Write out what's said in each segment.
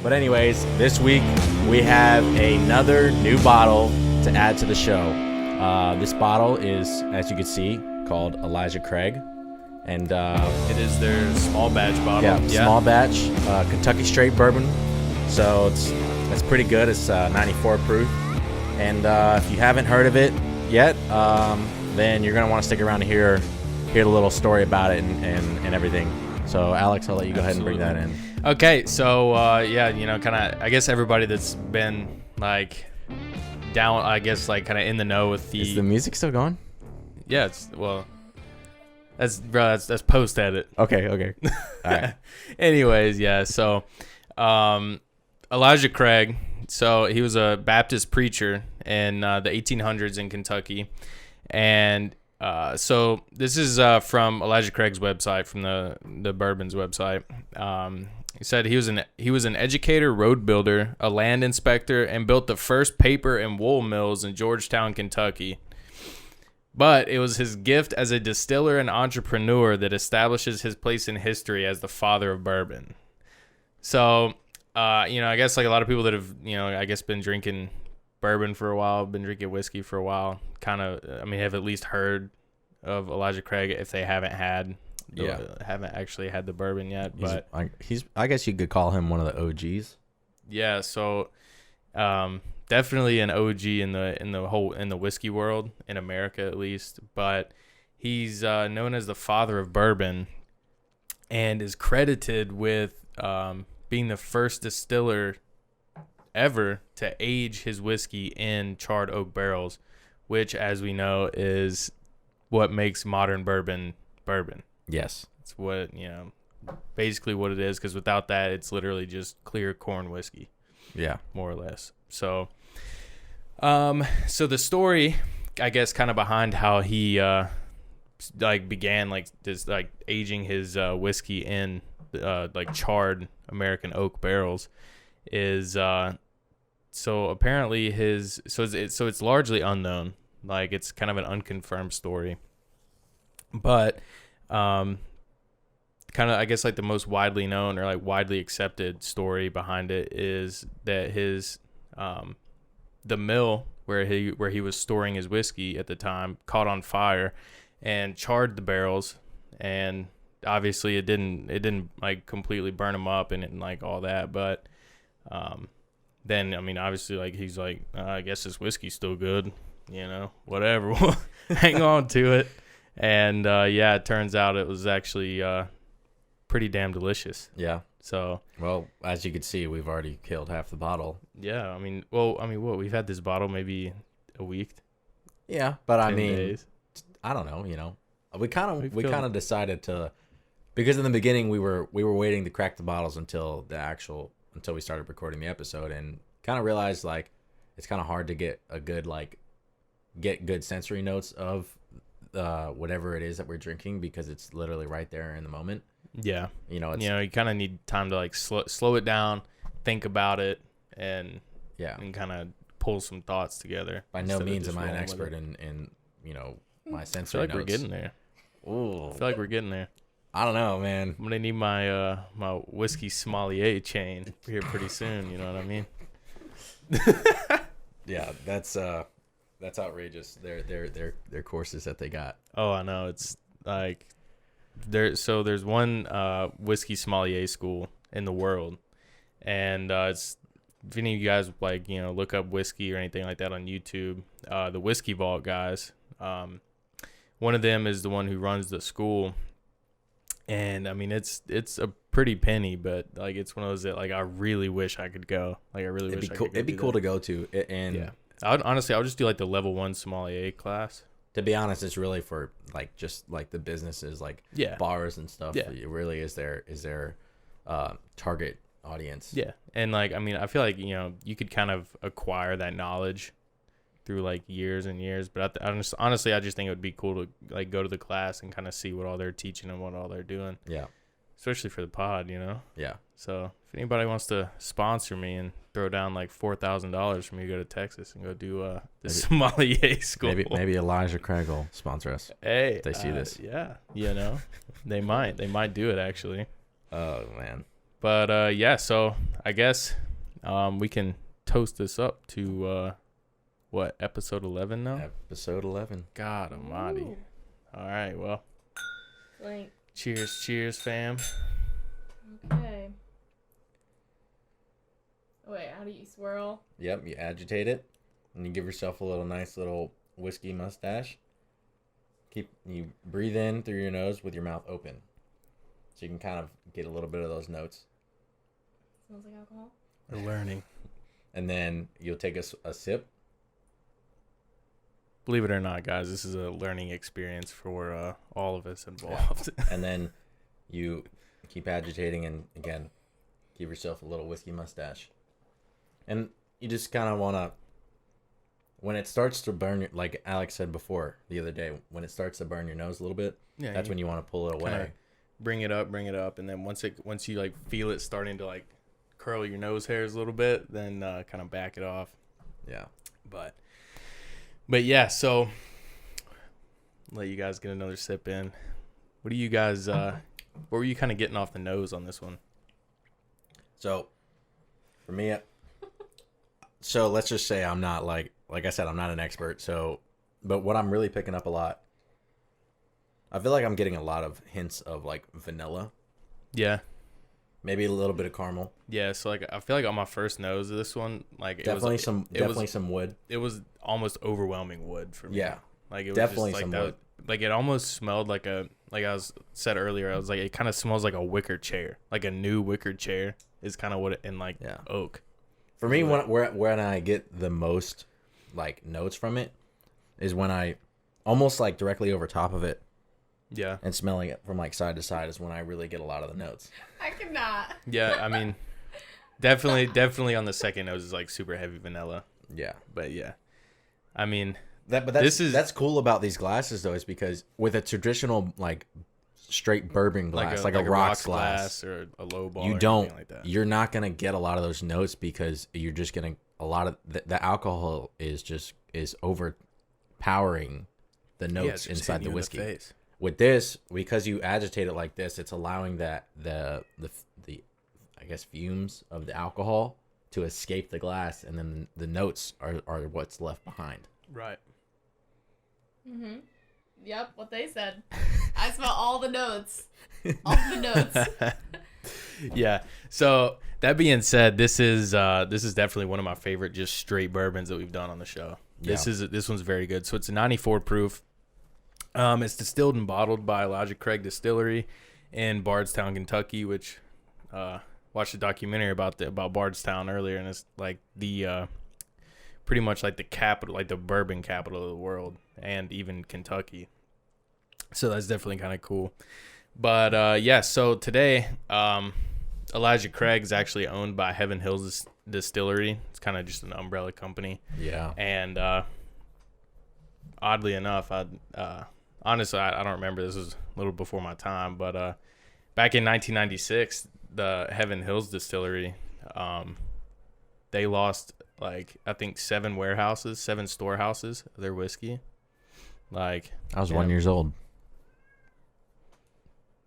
But anyways, this week we have another new bottle to add to the show. This bottle is, as you can see, called Elijah Craig. And it is their small batch bottle. Yeah, small batch, Kentucky straight bourbon. So it's pretty good. It's 94 proof. And if you haven't heard of it yet, then you're going to want to stick around to hear the little story about it and everything. So, Alex, I'll let you go ahead and bring that in. Okay, so, kind of, I guess everybody that's been, down, I guess, kind of in the know with the... Is the music still going? Yeah, that's post-edit. Okay. All right. Anyways, yeah, so, Elijah Craig, so he was a Baptist preacher in the 1800s in Kentucky, and... so this is from Elijah Craig's website, from the Bourbon's website. He said he was an educator, road builder, a land inspector, and built the first paper and wool mills in Georgetown, Kentucky. But it was his gift as a distiller and entrepreneur that establishes his place in history as the father of bourbon. So, I guess a lot of people that have, been drinking bourbon for a while, been drinking whiskey for a while, have at least heard of Elijah Craig if they haven't haven't actually had the bourbon yet. But I guess you could call him one of the OGs. Yeah, so definitely an OG in the whiskey world, in America at least. But he's known as the father of bourbon, and is credited with being the first distiller ever to age his whiskey in charred oak barrels, which, as we know, is what makes modern bourbon. Yes. It's what, basically what it is, because without that, it's literally just clear corn whiskey. Yeah. More or less. So, so the story, I guess, kind of behind how he, began, aging his whiskey in, charred American oak barrels is, so apparently it's largely unknown. It's kind of an unconfirmed story, but kind of, I guess, the most widely known or widely accepted story behind it is that his the mill where he was storing his whiskey at the time caught on fire and charred the barrels, and obviously it didn't completely burn them up and all that, but then, obviously, he's I guess this whiskey's still good, whatever, we'll hang on to it. And, it turns out it was actually pretty damn delicious. Yeah. So. Well, as you can see, we've already killed half the bottle. Yeah, what, we've had this bottle maybe a week? Yeah, but 10 days. I don't know, we kind of decided to, because in the beginning we were waiting to crack the bottles until we started recording the episode, and kind of realized it's kind of hard to get a good get good sensory notes of whatever it is that we're drinking, because it's literally right there in the moment. Yeah. You kind of need time to slow it down, think about it, and kind of pull some thoughts together. By no means am I an expert in my sensory notes. We're getting there. Ooh. I feel like we're getting there. I don't know, man. I'm gonna need my my whiskey sommelier chain here pretty soon. You know what I mean? Yeah, that's outrageous. Their courses that they got. Oh, I know. It's there's one whiskey sommelier school in the world, and it's, if any of you guys look up whiskey or anything like that on YouTube, the Whiskey Vault guys, one of them is the one who runs the school. And it's a pretty penny, but it's one of those that I really wish I could go. It'd be cool to go to. And yeah, I would just do the level 1 sommelier class. To be honest, it's really for just the businesses, bars and stuff. Yeah. It really is their target audience. Yeah, and I feel you could kind of acquire that knowledge through years and years, but honestly I just think it would be cool to go to the class and kind of see what all they're teaching and what all they're doing. Yeah, especially for the pod, Yeah. So if anybody wants to sponsor me and throw down $4,000 for me to go to Texas and go do the sommelier school, maybe Elijah Craig will sponsor us. Hey, if they see this. Yeah, they might do it actually. Oh man. But yeah, so I guess we can toast this up to what, episode 11 now? Episode 11. God almighty. Ooh. All right, well. Clink. Cheers, fam. Okay. Wait, how do you swirl? Yep, you agitate it, and you give yourself a nice little whiskey mustache. You breathe in through your nose with your mouth open, so you can kind of get a little bit of those notes. Smells like alcohol. We're learning. And then you'll take a sip. Believe it or not, guys, this is a learning experience for all of us involved. And then you keep agitating, and again, give yourself a little whiskey mustache. And you just kind of want to, when it starts to burn, like Alex said before the other day, when it starts to burn your nose a little bit, that's when you want to pull it away. Bring it up, and then once you like feel it starting to like curl your nose hairs a little bit, then kind of back it off. Yeah. But yeah, so let you guys get another sip in. What do you guys what were you kind of getting off the nose on this one? So for me, so let's just say I'm not like I said, I'm not an expert. So, but what I'm really picking up a lot, I feel like I'm getting a lot of hints of like vanilla. Yeah. Maybe a little bit of caramel. Yeah, so like I feel like on my first nose of this one, like definitely some wood. It was almost overwhelming wood for me. Yeah. Like it was definitely just like some that, wood. like it almost smelled like said earlier, I was like, it kind of smells like a wicker chair. Like a new wicker chair is kind of what it, and like oak. For me, when I get the most like notes from it is when I almost like directly over top of it. Yeah. And smelling it from like side to side is when I really get a lot of the notes. I cannot. Yeah, I mean, definitely on the second nose is like super heavy vanilla. Yeah. But yeah, I mean, that's cool about these glasses though, is because with a traditional like straight bourbon glass, like a rocks glass or a low ball, you're not gonna get a lot of those notes because you're just gonna a lot of the alcohol is overpowering the notes inside the whiskey. With this, because you agitate it like this, it's allowing that the I guess fumes of the alcohol to escape the glass, and then the notes are what's left behind. Right. Mhm. Yep, what they said. I smell all the notes. All the notes. Yeah. So that being said, this is definitely one of my favorite just straight bourbons that we've done on the show. This one's very good. So it's a 94 proof. It's distilled and bottled by Elijah Craig Distillery in Bardstown, Kentucky, which watched a documentary about Bardstown earlier, and it's like the pretty much like the capital, like the bourbon capital of the world, and even Kentucky. So that's definitely kind of cool. But yeah, so today Elijah Craig is actually owned by Heaven Hills Distillery. It's kind of just an umbrella company. Yeah. And oddly enough, honestly, I don't remember. This was a little before my time, but back in 1996, the Heaven Hills Distillery, they lost like I think 7 storehouses of their whiskey. Like I was 1 year old.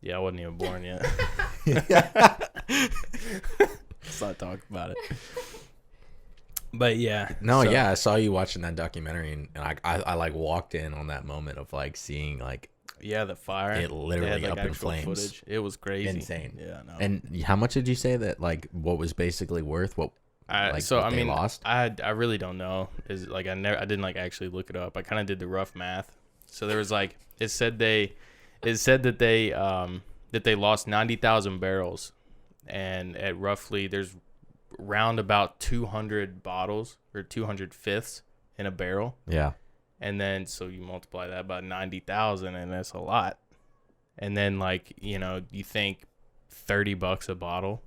Yeah, I wasn't even born yet. Let's not talk about it. But yeah. No, yeah, I saw you watching that documentary, and I like walked in on that moment of like seeing like the fire. It literally like up in flames. Footage. It was crazy. Insane. Yeah, no. And how much did you say that like what was basically worth what they lost? I really don't know. Is like I didn't like actually look it up. I kind of did the rough math. So there was like it said that they lost 90,000 barrels, and at roughly there's round about 200 bottles or 200 fifths in a barrel. Yeah. And then so you multiply that by 90,000, and that's a lot. And then like you think $30 a bottle,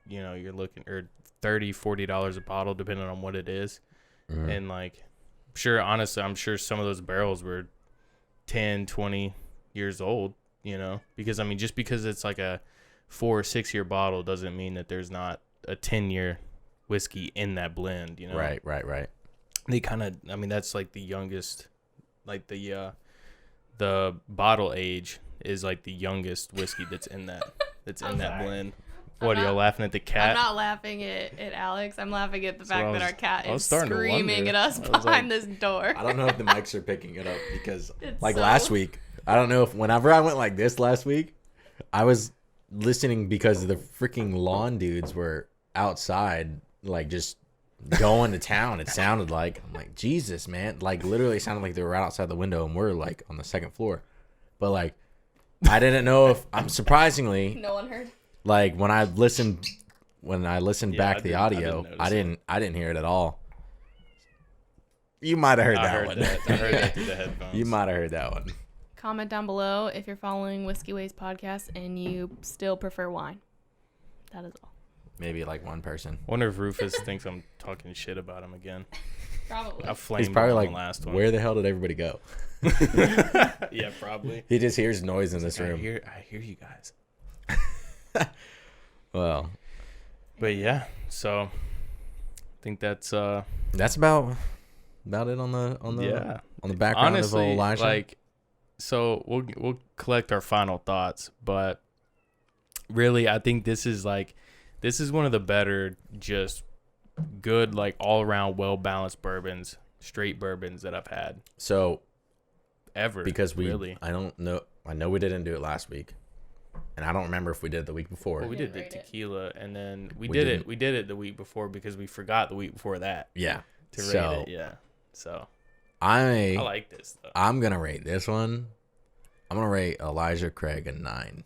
you're looking, or $30-$40 a bottle depending on what it is. Mm-hmm. And like I'm sure some of those barrels were 10-20 years old, because I mean just because it's like a 4 or 6 year bottle doesn't mean that there's not a 10-year whiskey in that blend. Right. They kind of, I mean, that's like the youngest, like the bottle age is like the youngest whiskey that's in that blend. What, are you laughing at the cat? I'm not laughing at Alex. I'm laughing at the fact that our cat is starting to screaming wonder. at us behind this door. I don't know if the mics are picking it up because, It's like so- last week, I don't know if whenever I went like this last week, I was listening because the freaking lawn dudes were outside, like just going to town. It sounded like, I'm like, Jesus, man, like literally it sounded like they were right outside the window and we're like on the second floor. But like, I didn't know if I'm surprisingly No one heard. like when I listened back the audio, I notice didn't hear it at all. You might have heard I that heard one. that. I heard that through the headphones. You might have heard that one. Comment down below if you're following Whiskey Ways podcast and you still prefer wine. That is all. Maybe like one person. Wonder if Rufus thinks I'm talking shit about him again. Probably. I flamed He's probably him on like, the last one. where the hell did everybody go? Yeah, probably. He just hears noise in this I room. hear you guys. Well, But yeah, so I think that's that's about it on the yeah. on the background Honestly, of Elijah. like, so we'll collect our final thoughts, but really, I think this is one of the better, just good, like all around well balanced bourbons, straight bourbons that I've had so ever. because really, I know we didn't do it last week, and I don't remember if we did it the week before. well, we didn't did the rate it. tequila, and then we didn't. did it the week before because we forgot the week before that Yeah. to rate So it. Yeah, so I like this though. I'm gonna rate this one. I'm gonna rate Elijah Craig a 9.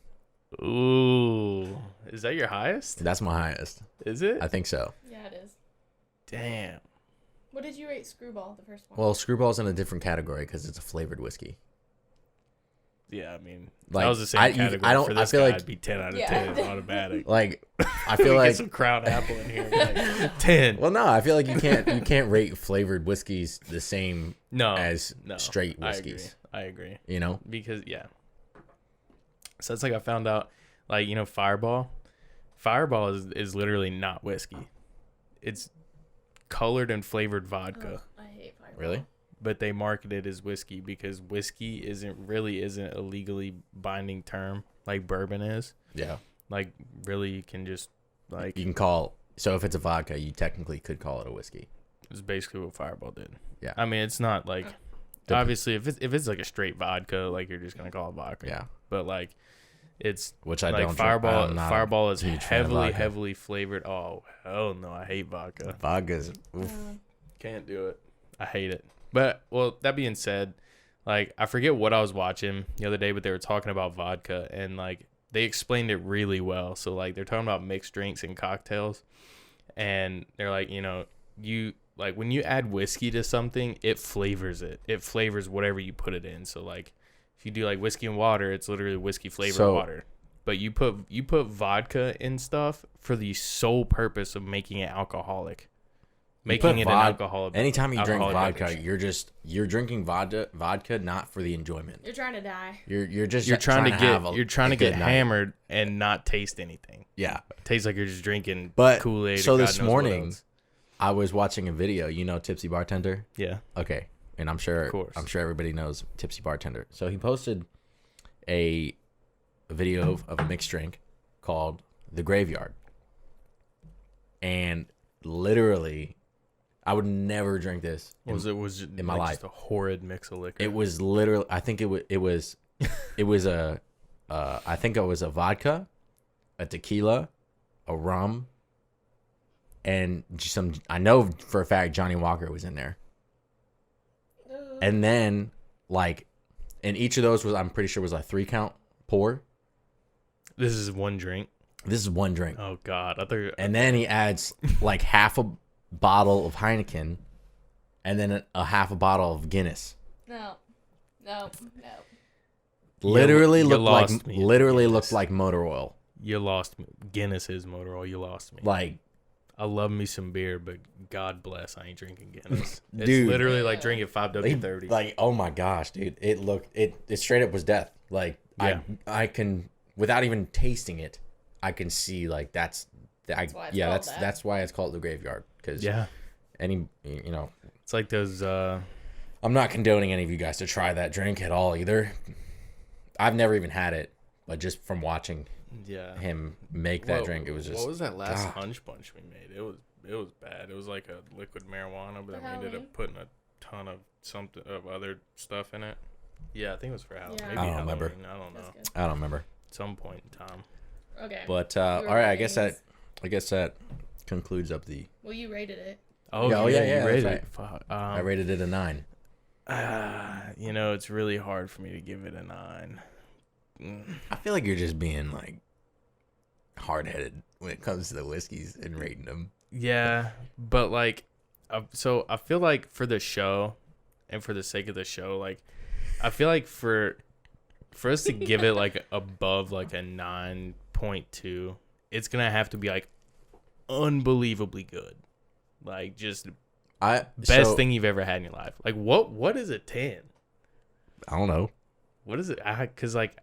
Ooh, is that your highest? That's my highest. Is it? I think so. Yeah, it is. Damn. What did you rate Screwball, the first one? Well, Screwball's in a different category because it's a flavored whiskey. Yeah, I mean, if Like, that was the same I category for this feel guy, like it'd be 10 out of Yeah. 10 automatic. like I feel We like get some Crown Apple in here. Like, 10. well, no, I feel like you can't rate flavored whiskeys the same No, as no, straight whiskeys. I agree. You know, Because, yeah. So it's like I found out, like, you know, Fireball. Fireball is literally not whiskey. It's colored and flavored vodka. Ugh, I hate Fireball. really. But they market it as whiskey because whiskey isn't a legally binding term like bourbon is. Yeah, Like, really, you can just, like, you can call. So if it's a vodka, you technically could call it a whiskey. it's basically what Fireball did. Yeah. I mean, it's not like, The- obviously, if it's like a straight vodka, like, you're just going to call it vodka. Yeah, But, like, it's which I like don't. Fireball. I'm not a Fireball is huge fan of vodka. heavily flavored. Oh, hell no. I hate vodka. Vodka's. Oof. Can't do it. I hate it. But, well, that being said, like, I forget what I was watching the other day, but they were talking about vodka and, like, they explained it really well. So, like, they're talking about mixed drinks and cocktails. And they're like, you know, like, when you add whiskey to something, it flavors it. It flavors whatever you put it in. So, like, if you do, like, whiskey and water, it's literally whiskey flavored water. But you put vodka in stuff for the sole purpose of making it alcoholic. Making it an alcoholic. Anytime you drink alcoholic vodka, beverage. you're drinking vodka not for the enjoyment. You're trying to die. You're just You're trying to have get good night. hammered and not taste anything. Yeah, Tastes like you're just drinking but Kool-Aid. so or God this knows what morning, else. I was watching a video. You know, Tipsy Bartender. Yeah. Okay, and I'm Of course. sure everybody knows Tipsy Bartender. So he posted a video of a mixed drink called The Graveyard, and literally, I would never drink this. Was it in my like life. just a horrid mix of liquor? It was literally. I think it was a. I think it was a vodka, a tequila, a rum, and some. I know for a fact Johnny Walker was in there. And then, like, and each of those was, I'm pretty sure, was a 3-count pour. This is one drink. This is one drink. Oh God, I thought. And then he adds like half a bottle of Heineken, and then a half a bottle of Guinness. No. Literally you looked like lost me. looked like motor oil. You lost me. Guinness is motor oil. You lost me. Like, I love me some beer, but God bless, I ain't drinking Guinness. It's Dude. literally like drinking 5W30. like, oh my gosh, dude! It straight up was death. Like, Yeah. I can, without even tasting it, I can see like that's why it's called that. that's why it's called The Graveyard. Because yeah, it's like those. I'm not condoning any of you guys to try that drink at all either. I've never even had it, but just from watching him make that drink. It was just what was that last hunch bunch we made? It was bad. It was like a liquid marijuana, but then we ended up putting a ton of other stuff in it. Yeah, I think it was for Halloween. Yeah. Maybe I don't Halloween. remember. I don't know. I don't remember. At some point in time. Okay. But all right, I guess that concludes up the. Well, you rated it. Oh yeah, you rated right. it. Fuck. I rated it a 9. It's really hard for me to give it a 9. I feel like you're just being like hard-headed when it comes to the whiskeys and rating them. Yeah, but like, so I feel like for the show, and for the sake of the show, like, I feel like for us to give it like above like a 9.2, it's gonna have to be like unbelievably good, like just best thing you've ever had in your life. Like what is a 10? I don't know. What is it? Because like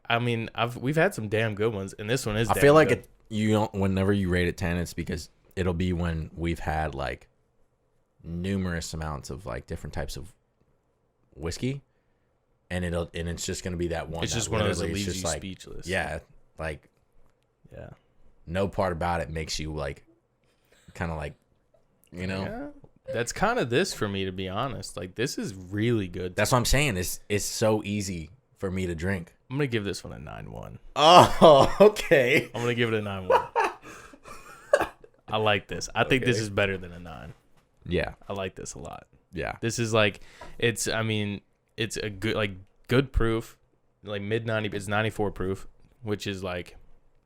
we've had some damn good ones, and this one is. I feel like you don't. Whenever you rate it 10, it's because it'll be when we've had like numerous amounts of like different types of whiskey, and it's just gonna be that one. It's just one of those that leaves you speechless. Yeah, like yeah. No part about it makes you like, kind of like, Yeah. That's kind of this for me, to be honest. Like, this is really good. That's what I'm saying. It's so easy for me to drink. I'm gonna give this one a 9.1. Oh, okay. I'm gonna give it a 9.1. I like this. I think this is better than a 9. Yeah, I like this a lot. Yeah, this is like it's a good proof, like mid 90. It's 94 proof, which is like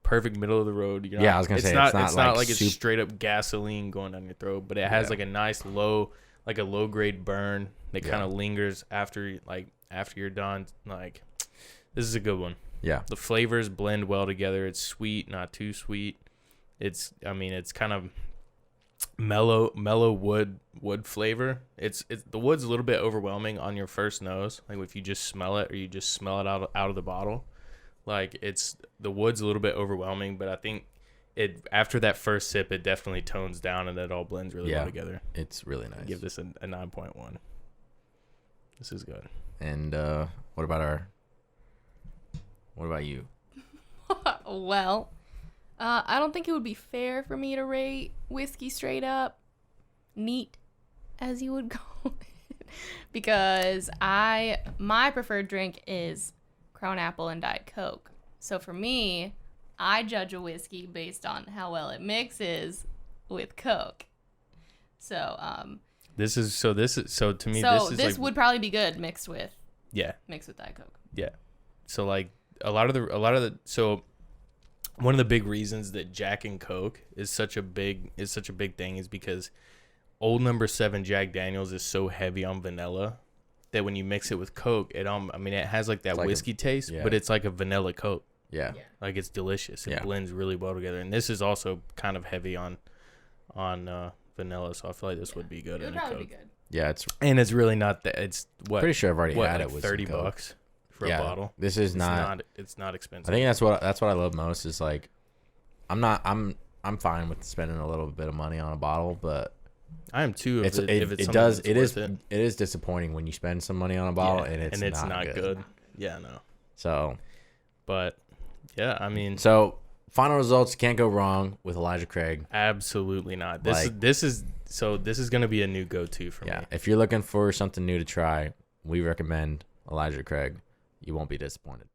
perfect middle of the road. I was gonna say it's not like it's straight up gasoline going down your throat, but it has like a nice low grade burn that kind of lingers after you're done. Like, this is a good one. Yeah, the flavors blend well together. It's sweet, not too sweet. It's kind of mellow wood flavor. It's the wood's a little bit overwhelming on your first nose, like if you just smell it or you just smell it out of the bottle. Like, the wood's a little bit overwhelming, but I think after that first sip, it definitely tones down and it all blends really well together. It's really nice. Give this a 9.1. This is good. And what about you? Well, I don't think it would be fair for me to rate whiskey straight up neat, as you would call it, because my preferred drink is Crown Apple and Diet Coke. So for me, I judge a whiskey based on how well it mixes with Coke. So this would probably be good mixed with Diet Coke. Yeah. So like one of the big reasons that Jack and Coke is such a big thing is because Old No. 7 Jack Daniels is so heavy on vanilla that when you mix it with Coke, it has like that whiskey taste, but it's like a vanilla Coke. Yeah. Like, it's delicious. It blends really well together. And this is also kind of heavy on vanilla, so I feel like this would be good in a Coke. Be good. Yeah, it's really not that. It's pretty sure I've already had it with $30 for a bottle. This is it's not expensive. I think that's what I love most is like I'm fine with spending a little bit of money on a bottle, but I am too. It is disappointing when you spend some money on a bottle and it's not good. Yeah, no. So, but yeah, so final results, can't go wrong with Elijah Craig. Absolutely not. This is going to be a new go-to for me. Yeah, if you're looking for something new to try, we recommend Elijah Craig. You won't be disappointed.